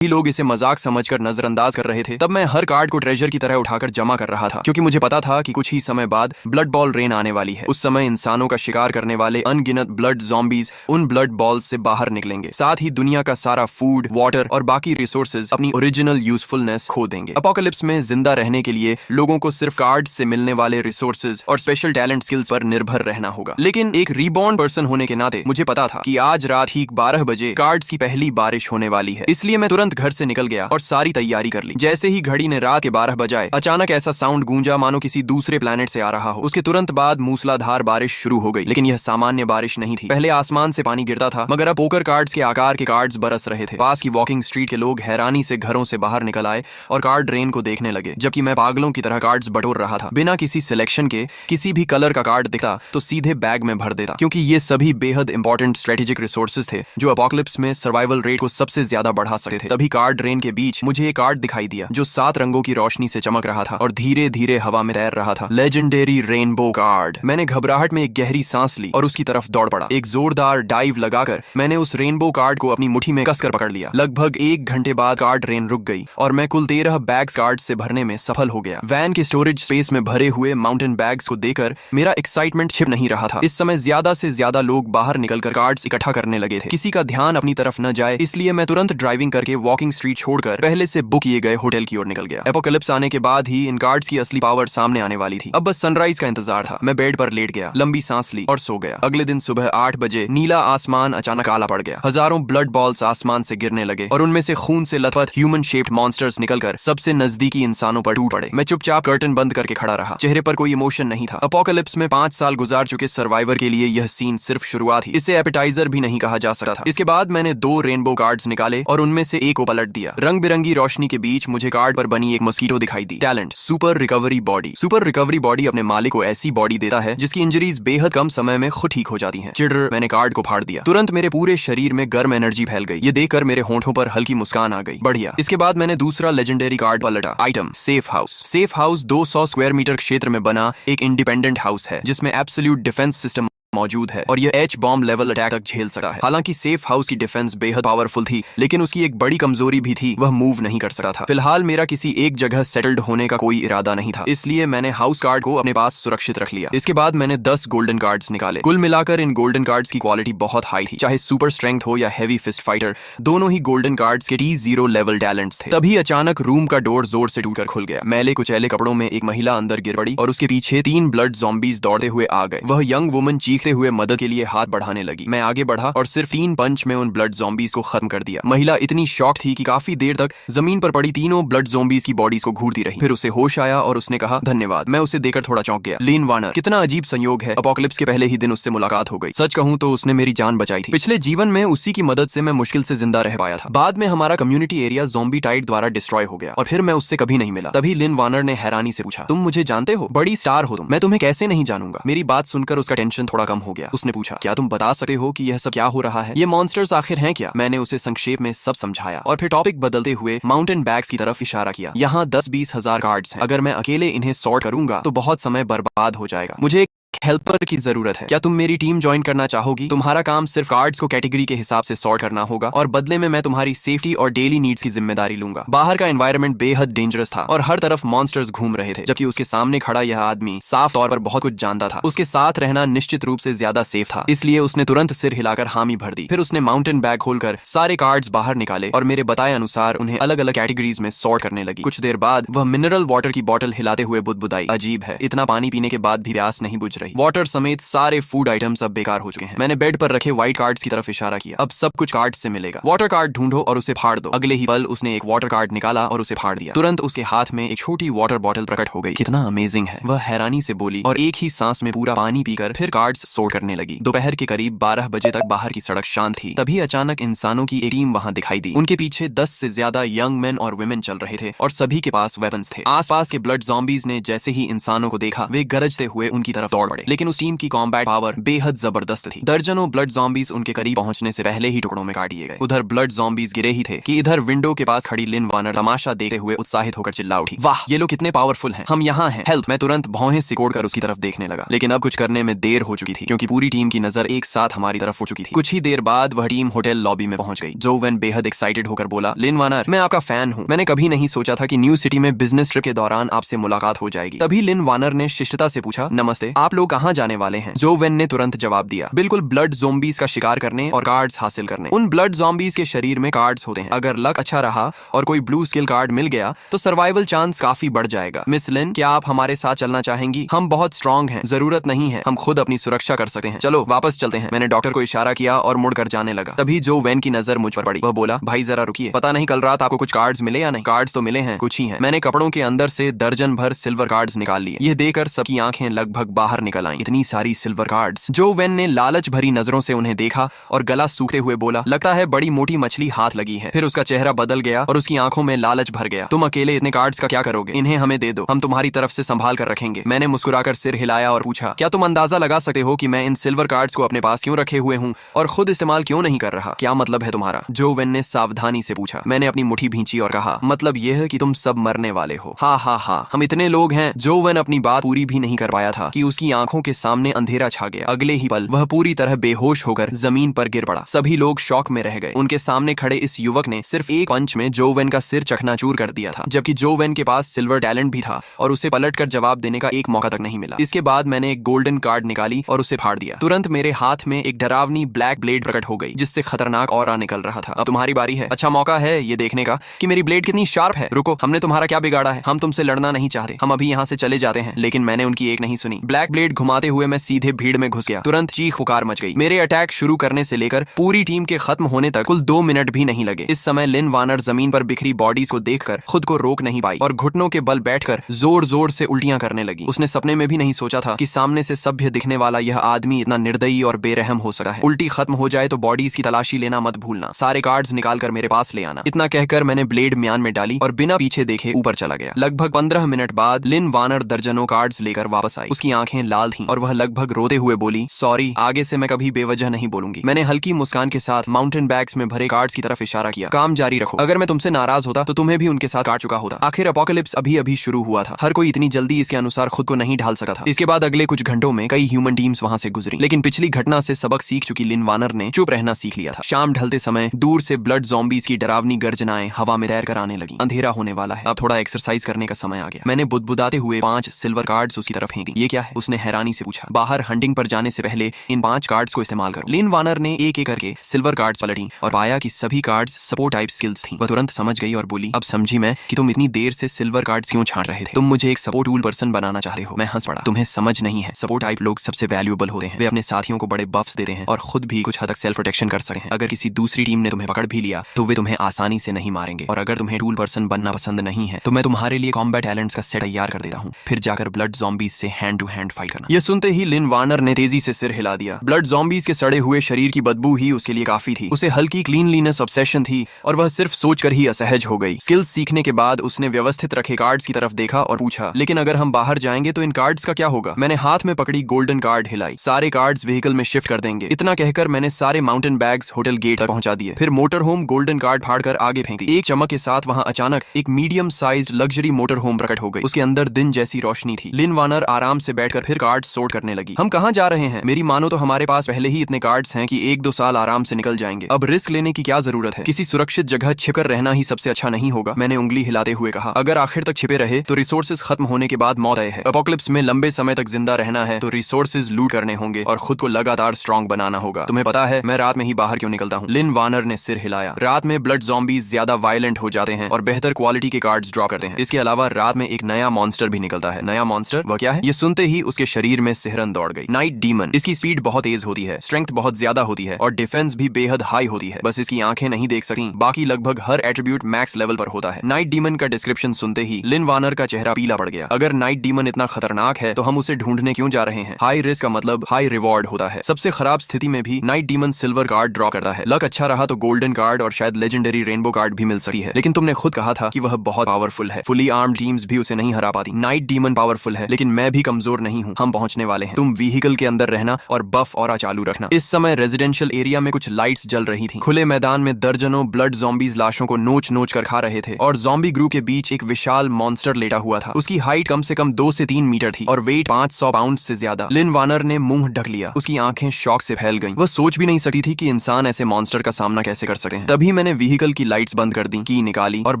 लोग इसे मजाक समझकर नजरअंदाज कर रहे थे, तब मैं हर कार्ड को ट्रेजर की तरह उठाकर जमा कर रहा था, क्योंकि मुझे पता था कि कुछ ही समय बाद ब्लड बॉल रेन आने वाली है। उस समय इंसानों का शिकार करने वाले अनगिनत ब्लड ज़ॉम्बीज उन ब्लड बॉल्स से बाहर निकलेंगे। साथ ही दुनिया का सारा फूड, वाटर और बाकी रिसोर्सेज अपनी ओरिजिनल यूजफुलनेस खो देंगे। अपोकलिप्स में जिंदा रहने के लिए लोगों को सिर्फ कार्ड से मिलने वाले रिसोर्सेज और स्पेशल टैलेंट स्किल्स पर निर्भर रहना होगा। लेकिन एक रीबॉर्न पर्सन होने के नाते मुझे पता था कि आज रात ठीक 12 बजे कार्ड्स की पहली बारिश होने वाली है। इसलिए मैं तुरंत घर से निकल गया और सारी तैयारी कर ली। जैसे ही घड़ी ने रात के 12 बजाए, अचानक ऐसा साउंड गूंजा मानो किसी दूसरे प्लेनेट से आ रहा हो। उसके तुरंत बाद मूसलाधार बारिश शुरू हो गई, लेकिन यह सामान्य बारिश नहीं थी। पहले आसमान से पानी गिरता था, मगर अब पोकर कार्ड्स के आकार के कार्ड्स बरस रहे थे। पास की वॉकिंग स्ट्रीट के लोग हैरानी से घरों से बाहर निकल आए और कार्ड रेन को देखने लगे, जबकि मैं पागलों की तरह कार्ड्स बटोर रहा था। बिना किसी सिलेक्शन के किसी भी कलर का कार्ड दिखता तो सीधे बैग में भर देता, क्योंकि ये सभी बेहद इंपॉर्टेंट स्ट्रेटेजिक रिसोर्सेज थे जो अपोकलिप्स में सर्वाइवल रेट को सबसे ज्यादा बढ़ा सकते थे। तभी कार्ड रेन के बीच मुझे एक कार्ड दिखाई दिया जो 7 रंगों की रोशनी से चमक रहा था और धीरे धीरे हवा में तैर रहा था। Legendary rainbow card. मैंने घबराहट में एक गहरी सांस ली और उसकी तरफ दौड़ पड़ा। एक जोरदार डाइव लगाकर मैंने उस रेनबो कार्ड को अपनी मुट्ठी में कसकर पकड़ लिया। लगभग 1 घंटे बाद कार्ड रेन रुक गई और मैं कुल 13 बैग्स कार्ड से भरने में सफल हो गया। वैन के स्टोरेज स्पेस में भरे हुए माउंटेन बैग्स को देखकर मेरा एक्साइटमेंट छिप नहीं रहा था। इस समय ज्यादा से ज्यादा लोग बाहर निकलकर कार्ड्स इकट्ठा करने लगे थे। किसी का ध्यान अपनी तरफ न जाए, इसलिए मैं तुरंत ड्राइविंग करके वॉकिंग स्ट्रीट छोड़कर पहले से बुक किए गए होटल की ओर निकल गया। एपोकलिप्स आने के बाद ही इन कार्ड्स की असली पावर सामने आने वाली थी। अब बस सनराइज का इंतजार था। मैं बेड पर लेट गया, लंबी सांस ली और सो गया। अगले दिन सुबह 8 बजे नीला आसमान अचानक काला पड़ गया। हजारों ब्लड बॉल्स आसमान से गिरने लगे और उनमें से खून से लथपथ ह्यूमन शेप्ड मॉन्स्टर्स निकलकर सबसे नजदीकी इंसानों पर टूट पड़े। मैं चुपचाप कर्टन बंद करके खड़ा रहा। चेहरे पर कोई इमोशन नहीं था। अपोकलिप्स में 5 साल गुजार चुके सर्वाइवर के लिए यह सीन सिर्फ शुरुआत ही। इसे एपेटाइजर भी नहीं कहा जा सकता था। इसके बाद मैंने 2 रेनबो कार्ड्स निकाले और उनमें से एक को पलट दिया। रंग बिरंगी रोशनी के बीच मुझे कार्ड पर बनी एक मस्कीटो दिखाई दी। Talent super recovery body. Super recovery body अपने मालिक को ऐसी बॉडी देता है जिसकी इंजरीज बेहद कम समय में खुद ठीक हो जाती हैं। चिढ़, मैंने कार्ड को फाड़ दिया। तुरंत मेरे पूरे शरीर में गर्म एनर्जी फैल गई। ये देखकर मेरे होंठों पर हल्की मुस्कान आ गई। बढ़िया। इसके बाद मैंने दूसरा लेजेंडरी कार्ड पलटा। Item safe house. Safe house 200 square metre क्षेत्र में बना एक इंडिपेंडेंट हाउस है जिसमें एब्सोल्यूट डिफेंस सिस्टम मौजूद है और यह एच बॉम्ब लेवल अटैक तक झेल सकता है। हालांकि सेफ हाउस की डिफेंस बेहद पावरफुल थी, लेकिन उसकी एक बड़ी कमजोरी भी थी, वह मूव नहीं कर सकता था। फिलहाल मेरा किसी एक जगह सेटल्ड होने का कोई इरादा नहीं था, इसलिए मैंने हाउस कार्ड को अपने पास सुरक्षित रख लिया। इसके बाद मैंने 10 गोल्डन कार्ड्स निकाले। कुल मिलाकर इन गोल्डन कार्ड्स की क्वालिटी बहुत हाई थी। चाहे सुपर स्ट्रेंथ हो या हेवी फिस्ट फाइटर, दोनों ही गोल्डन कार्ड्स के T0 लेवल टैलेंट्स थे। तभी अचानक रूम का डोर जोर से टूटकर खुल गया। मैले कुचैले कपड़ों में एक महिला अंदर गिर पड़ी और उसके पीछे 3 ब्लड ज़ॉम्बीज दौड़ते हुए आ गए। वह यंग वुमन चीखते हुए मदद के लिए हाथ बढ़ाने लगी। मैं आगे बढ़ा और सिर्फ 3 पंच में उन ब्लड ज़ॉम्बीज को खत्म कर दिया। महिला इतनी शॉक थी कि काफी देर तक जमीन पर पड़ी तीनों ब्लड ज़ॉम्बीज की बॉडीज को घूरती रही। फिर उसे होश आया और उसने कहा धन्यवाद। मैं उसे देखकर थोड़ा चौंक गया। लिन वार्नर। कितना अजीब संयोग है, अपोकलिप्स के पहले ही दिन उससे मुलाकात हो गई। सच कहूं तो उसने मेरी जान बचाई थी। पिछले जीवन में उसी की मदद से मैं मुश्किल से जिंदा रह पाया था। बाद में हमारा कम्युनिटी एरिया ज़ॉम्बी टाइड द्वारा डिस्ट्रॉय हो गया और फिर मैं उससे कभी नहीं मिला। तभी लिन वार्नर ने हैरानी से पूछा, तुम मुझे जानते हो? बड़ी स्टार हो तुम। मैं तुम्हें कैसे नहीं जानूंगा। मेरी बात सुनकर उसका टेंशन थोड़ा कम हो गया। उसने पूछा, क्या तुम बता सकते हो कि यह सब क्या हो रहा है? ये मॉन्स्टर्स आखिर हैं क्या? मैंने उसे संक्षेप में सब समझाया और फिर टॉपिक बदलते हुए माउंटेन बैग्स की तरफ इशारा किया। यहाँ 10-20 हजार कार्ड्स हैं। अगर मैं अकेले इन्हें सॉर्ट करूंगा तो बहुत समय बर्बाद हो जाएगा। मुझे हेल्पर की जरूरत है। क्या तुम मेरी टीम ज्वाइन करना चाहोगी? तुम्हारा काम सिर्फ कार्ड्स को कैटेगरी के हिसाब से सॉर्ट करना होगा और बदले में मैं तुम्हारी सेफ्टी और डेली नीड्स की जिम्मेदारी लूंगा। बाहर का एनवायरनमेंट बेहद डेंजरस था और हर तरफ मॉन्स्टर्स घूम रहे थे, जबकि उसके सामने खड़ा यह आदमी साफ तौर पर बहुत कुछ जानता था। उसके साथ रहना निश्चित रूप से ज्यादा सेफ था, इसलिए उसने तुरंत सिर हिलाकर हामी भर दी। फिर उसने माउंटेन बैग खोलकर सारे कार्ड्स बाहर निकाले और मेरे बताए अनुसार उन्हें अलग अलग कैटेगरीज में सॉर्ट करने लगी। कुछ देर बाद वह मिनरल वाटर की बोतल हिलाते हुए बुदबुदाई। अजीब है, इतना पानी पीने के बाद भी प्यास नहीं बुझ रही। वाटर समेत सारे फूड आइटम्स अब बेकार हो चुके हैं। मैंने बेड पर रखे व्हाइट कार्ड्स की तरफ इशारा किया। अब सब कुछ कार्ड्स से मिलेगा। वाटर कार्ड ढूंढो और उसे फाड़ दो। अगले ही पल उसने एक वाटर कार्ड निकाला और उसे फाड़ दिया। तुरंत उसके हाथ में एक छोटी वाटर बॉटल प्रकट हो गई। कितना अमेजिंग है, वह हैरानी से बोली और एक ही सांस में पूरा पानी पीकर फिर कार्ड्स सॉर्ट करने लगी। दोपहर के करीब 12 बजे तक बाहर की सड़क शांत थी। तभी अचानक इंसानों की एक टीम वहां दिखाई दी। उनके पीछे 10 से ज्यादा यंग मेन और वुमेन चल रहे थे और सभी के पास वेपन्स थे। आसपास के ब्लड ज़ॉम्बीज ने जैसे ही इंसानों को देखा, वे गरजते हुए उनकी तरफ दौड़ पड़े। पड़े, लेकिन उस टीम की कॉम्बैट पावर बेहद जबरदस्त थी। दर्जनों ब्लड ज़ॉम्बीज़ उनके करीब पहुंचने से पहले ही टुकड़ों में काट दिए गए। उधर ब्लड ज़ॉम्बीज़ गिरे ही थे कि इधर विंडो के पास खड़ी लिन वार्नर तमाशा देखते हुए उत्साहित होकर चिल्ला उठी, वाह ये लोग कितने पावरफुल हैं, हम यहाँ हैं, हेल्प। मैं तुरंत भौहें सिकोड़कर उसकी तरफ देखने लगा, लेकिन अब कुछ करने में देर हो चुकी थी क्योंकि पूरी टीम की नजर एक साथ हमारी तरफ हो चुकी थी। कुछ ही देर बाद वह टीम होटल लॉबी में पहुंच गई। जो वेन बेहद एक्साइटेड होकर बोला, लिन वार्नर मैं आपका फैन हूँ, मैंने कभी नहीं सोचा था कि न्यू सिटी में बिजनेस ट्रिप के दौरान आपसे मुलाकात हो जाएगी। तभी लिन वार्नर ने शिष्टता से पूछा, नमस्ते, आप लोग कहाँ जाने वाले हैं? जो वेन ने तुरंत जवाब दिया, बिल्कुल ब्लड ज़ॉम्बीज़ का शिकार करने और कार्ड्स हासिल करने। उन ब्लड ज़ॉम्बीज़ के शरीर में कार्ड्स होते हैं, अगर लक अच्छा रहा और कोई ब्लू स्किल कार्ड मिल गया तो सर्वाइवल चांस काफी बढ़ जाएगा। मिस लिन, क्या आप हमारे साथ चलना चाहेंगी? हम बहुत स्ट्रांग हैं, जरूरत नहीं है, हम खुद अपनी सुरक्षा कर सकते हैं, चलो वापस चलते हैं। मैंने डॉक्टर को इशारा किया और मुड़कर जाने लगा। तभी जो वेन की नजर मुझ पर पड़ी। वह बोला, भाई जरा रुकिए, पता नहीं कल रात आपको कुछ कार्ड्स मिले या नहीं? कार्ड्स तो मिले हैं, कुछ ही हैं। मैंने कपड़ों के अंदर से दर्जन भर सिल्वर कार्ड्स निकाल लिए। यह देखकर सबकी आंखें लगभग बाहर निकल आईं। इतनी सारी सिल्वर कार्ड्स। जो वेन ने लालच भरी नजरों से उन्हें देखा और गला सूखते हुए बोला, लगता है बड़ी मोटी मछली हाथ लगी है। फिर उसका चेहरा बदल गया और उसकी आंखों में लालच भर गया। तुम अकेले इतने कार्ड्स का क्या करोगे? इन्हें हमें दे दो, हम तुम्हारी तरफ से संभाल कर रखेंगे। मैंने मुस्कुराकर सिर हिलाया और पूछा, क्या तुम अंदाजा लगा सकते हो कि मैं इन सिल्वर कार्ड्स को अपने पास क्यों रखे हुए हूँ और खुद इस्तेमाल क्यों नहीं कर रहा? क्या मतलब है तुम्हारा? जो वेन ने सावधानी से पूछा। मैंने अपनी मुट्ठी भींची और कहा, मतलब यह है कि तुम सब मरने वाले हो। हा हा हा, हम इतने लोग हैं। जो वेन अपनी बात पूरी भी नहीं कर पाया था कि उसकी आंखों के सामने अंधेरा छा गया। अगले ही पल वह पूरी तरह बेहोश होकर जमीन पर गिर पड़ा। सभी लोग शॉक में रह गए। उनके सामने खड़े इस युवक ने सिर्फ एक पंच में जो वेन का सिर चकनाचूर कर दिया था, जबकि जो वेन के पास सिल्वर टैलेंट भी था और उसे पलटकर जवाब देने का एक मौका तक नहीं मिला। इसके बाद मैंने एक गोल्डन कार्ड निकाली और उसे फाड़ दिया। तुरंत मेरे हाथ में एक डरावनी ब्लैक ब्लेड प्रकट हो गई जिससे खतरनाक ऑरा निकल रहा था। अब तुम्हारी बारी है। अच्छा मौका है ये देखने का कि मेरी ब्लेड कितनी शार्प है। रुको, हमने तुम्हारा क्या बिगाड़ा है? हम तुमसे लड़ना नहीं चाहते, हम अभी यहाँ से चले जाते हैं। लेकिन मैंने उनकी एक नहीं सुनी। ब्लैक ब्लेड घुमाते हुए मैं सीधे भीड़ में घुस गया। तुरंत चीख पुकार मच गई। मेरे अटैक शुरू करने से लेकर पूरी टीम के खत्म होने तक कुल 2 मिनट भी नहीं लगे। इस समय लिन वार्नर जमीन पर बिखरी बॉडीज को देखकर खुद को रोक नहीं पाई और घुटनों के बल बैठकर जोर जोर से उल्टियां करने लगी। उसने सपने में भी नहीं सोचा था कि सामने से सभ्य दिखने वाला यह आदमी इतना निर्दयी और बेरहम हो सकता है। उल्टी खत्म हो जाए तो बॉडीज की तलाशी लेना मत भूलना, सारे कार्ड्स निकाल कर मेरे पास ले आना। इतना कहकर मैंने ब्लेड म्यान में डाली और बिना पीछे देखे ऊपर चला गया। लगभग 15 मिनट बाद लिन वार्नर दर्जनों कार्ड्स लेकर वापस आई। उसकी आंखें लाल थीं और वह लगभग रोते हुए बोली, सॉरी, आगे से मैं कभी बेवजह नहीं बोलूंगी। मैंने हल्की मुस्कान के साथ माउंटेन बैग्स में भरे कार्ड्स की तरफ इशारा किया। काम जारी रखो, अगर मैं तुमसे नाराज होता तो तुम्हें भी उनके साथ काट चुका होता। आखिर अपोकलिप्स अभी अभी शुरू हुआ था, हर कोई इतनी जल्दी इसके अनुसार खुद को नहीं ढाल सकता था। इसके बाद अगले कुछ घंटों में कई ह्यूमन टीम्स वहां से गुजरी, लेकिन पिछली घटना से सबक सीख चुकी लिन वार्नर ने चुप रहना सीख लिया था। शाम ढलते समय दूर से ब्लड ज़ॉम्बीज़ की डरावनी गर्जनाएं हवा में तैर कर आने लगी। अंधेरा होने वाला है, अब थोड़ा एक्सरसाइज करने का समय आ गया। मैंने बुदबुदाते हुए 5 सिल्वर कार्ड्स उसकी तरफ फेंक दी। ये क्या है? उसने हैरानी से पूछा। बाहर हंटिंग पर जाने से पहले इन 5 कार्ड्स को इस्तेमाल करो। लिन वार्नर ने एक एक करके सिल्वर कार्ड्स पलटी और पाया कि सभी कार्ड्स सपोर्ट टाइप स्किल्स थी। वह तुरंत समझ गई और बोली, अब समझी मैं कि तुम इतनी देर से सिल्वर कार्ड्स क्यों छांट रहे थे। तुम मुझे एक सपोर्ट टूल पर्सन बनाना चाहते हो। मैं हंस पड़ा। तुम्हें समझ नहीं है, सपोर्ट टाइप लोग सबसे वैल्यूएबल होते हैं। वे अपने साथियों को बड़े बफ्स देते हैं और खुद भी कुछ हद तक सेल्फ प्रोटेक्शन कर सकते हैं। अगर किसी दूसरी टीम ने तुम्हें पकड़ भी लिया तो वे तुम्हें आसानी से नहीं मारेंगे। और अगर तुम्हें टूल पर्सन बनना पसंद नहीं है तो मैं तुम्हारे लिए कॉम्बैट टैलेंट्स का सेट तैयार कर देता हूँ, फिर जाकर ब्लड ज़ॉम्बीज़ से हैंड टू हैंड फाइट करना। ये सुनते ही लिन वार्नर ने तेजी से सिर हिला दिया। ब्लड ज़ॉम्बीज़ के सड़े हुए शरीर की बदबू ही उसके लिए काफी थी। उसे हल्की क्लीनलीनेस ऑब्सेशन थी और वह सिर्फ सोचकर ही असहज हो गई। स्किल्स सीखने के बाद उसने व्यवस्थित रखे कार्ड्स की तरफ देखा और पूछा, लेकिन अगर हम बाहर जाएंगे तो इन कार्ड्स का क्या होगा? मैंने हाथ में पकड़ी गोल्डन कार्ड हिलाई। सारे कार्ड्स व्हीकल में शिफ्ट कर देंगे। इतना कहकर मैंने सारे माउंटेन बैग्स होटल गेट तक पहुंचा दिए। फिर मोटर होम गोल्डन कार्ड फाड़कर आगे फेंक दी। एक चमक के साथ वहां अचानक एक medium sized luxury motor home प्रकट हो गई। उसके अंदर दिन जैसी रोशनी थी। लिन वार्नर आराम से बैठकर फिर कार्ड सोर्ट करने लगी। हम कहाँ जा रहे हैं? मेरी मानो तो हमारे पास पहले ही इतने कार्ड्स हैं कि 1-2 साल आराम से निकल जाएंगे। अब रिस्क लेने की क्या जरूरत है? किसी सुरक्षित जगह छिपकर रहना ही सबसे अच्छा नहीं होगा? मैंने उंगली हिलाते हुए कहा। अगर आखिर तक छिपे रहे तो रिसोर्सेज खत्म होने के बाद मौत तय है। अपोकलिप्स में लंबे समय तक जिंदा रहना है तो रिसोर्सेज लूट करने होंगे और खुद को लगातार स्ट्रांग बनाना होगा। तुम्हें पता है मैं रात में ही बाहर क्यों निकलता हूँ? लिन वार्नर ने सिर हिलाया। रात में ब्लड ज़ॉम्बीज़ ज्यादा वायलेंट हो जाते हैं और बेहतर क्वालिटी के कार्ड्स ड्रॉ करते हैं। इसके अलावा रात में एक नया मॉन्स्टर भी निकलता है। नया मॉन्स्टर? वह क्या है? ये सुनते ही उसके शरीर में सिहरन दौड़ गई। Night demon. इसकी स्पीड बहुत तेज होती है, स्ट्रेंथ बहुत ज्यादा होती है और डिफेंस भी बेहद हाई होती है। बस इसकी आंखें नहीं देख सकती, बाकी लगभग हर एट्रीब्यूट मैक्स लेवल पर होता है। नाइट डीमन का डिस्क्रिप्शन सुनते ही लिन वार्नर का चेहरा पीला पड़ गया। अगर नाइट डीमन इतना खतरनाक है तो हम उसे ढूंढने क्यों जा रहे हैं? हाई रिस्क का मतलब हाई रिवॉर्ड होता है। सबसे खराब स्थिति में भी night demon silver card draw करता है। लक अच्छा रहा तो गोल्डन कार्ड और शायद लेजेंडरी रेनबो कार्ड भी मिल सकती है। लेकिन तुमने खुद कहा था कि वह बहुत पावरफुल है। फुली आर्म्ड टीम्स भी उसे नहीं हरा पाती। नाइट डीमन पावरफुल है लेकिन मैं भी कमजोर नहीं हूँ। हम हम पहुंचने वाले हैं। तुम व्हीकल के अंदर रहना और बफ ऑरा चालू रखना। इस समय रेजिडेंशियल एरिया में कुछ लाइट्स जल रही थी। खुले मैदान में दर्जनों ब्लड ज़ॉम्बीज लाशों को नोच नोच कर खा रहे थे और ज़ॉम्बी ग्रू के बीच एक विशाल मॉन्स्टर लेटा हुआ था। उसकी हाइट कम से कम 2 से 3 मीटर थी और वेट 500 पाउंड से ज्यादा। लिन वार्नर ने मुंह ढक लिया। उसकी आंखें शॉक से फैल गईं। वह सोच भी नहीं सकती थी कि इंसान ऐसे मॉन्स्टर का सामना कैसे कर सकते हैं। तभी मैंने व्हीकल की लाइट्स बंद कर दी, की निकाली और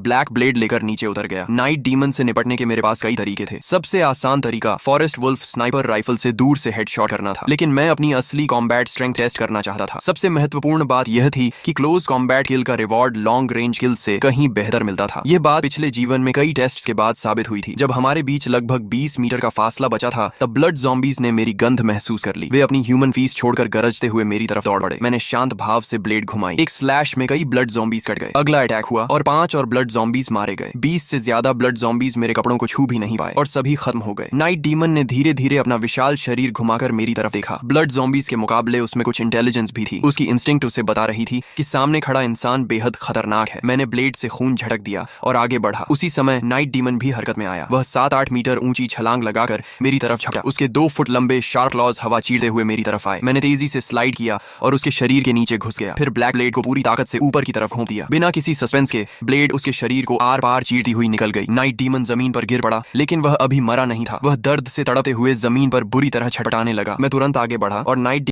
ब्लैक ब्लेड लेकर नीचे उतर गया। नाइट डीमन से निपटने के मेरे पास कई तरीके थे। सबसे आसान तरीका फॉरेस्ट वुल्फ स्नाइपर राइफल से दूर से हेडशॉट करना था, लेकिन मैं अपनी असली कॉम्बैट स्ट्रेंथ टेस्ट करना चाहता था। सबसे महत्वपूर्ण बात यह थी कि क्लोज कॉम्बैट किल का रिवॉर्ड लॉन्ग रेंज किल से कहीं बेहतर मिलता था। यह बात पिछले जीवन में कई टेस्ट के बाद साबित हुई थी। जब हमारे बीच लगभग 20 मीटर का फासला बचा था, तब ब्लड ज़ॉम्बीज ने मेरी गंध महसूस कर ली। वे अपनी ह्यूमन फीस छोड़कर गरजते हुए मेरी तरफ दौड़ पड़े। मैंने शांत भाव से ब्लेड घुमाई। एक स्लैश में कई ब्लड ज़ॉम्बीज कट गए। अगला अटैक हुआ और 5 और ब्लड ज़ॉम्बीज मारे गए। 20 से ज्यादा ब्लड ज़ॉम्बीज मेरे कपड़ों को छू भी नहीं पाए और सभी खत्म हो गए। नाइट डीमन ने धीरे धीरे अपना विशाल शरीर घुमाकर मेरी तरफ देखा। ब्लड ज़ॉम्बीज के मुकाबले उसमें कुछ इंटेलिजेंस भी थी। उसकी इंस्टिंक्ट उसे बता रही थी कि सामने खड़ा इंसान बेहद खतरनाक है। मैंने ब्लेड से खून झटक दिया और आगे बढ़ा। उसी समय नाइट डीमन भी हरकत में आया। वह 7-8 मीटर ऊंची छलांग लगाकर मेरी तरफ झपटा। उसके 2 फुट लंबे शार्क क्लॉज हवा चीरते हुए मेरी तरफ आए। मैंने तेजी से स्लाइड किया और उसके शरीर के नीचे घुस गया। फिर ब्लैक ब्लेड को पूरी ताकत से ऊपर की तरफ घोंप दिया। बिना किसी सस्पेंस के ब्लेड उसके शरीर को आर पार चीरती हुई निकल गई। नाइट डीमन जमीन पर गिर पड़ा, लेकिन वह अभी मरा नहीं था। वह दर्द से तड़पते हुए जमीन पर बुरी तरह छटपटाने लगा। मैं तुरंत आगे बढ़ा और नाइट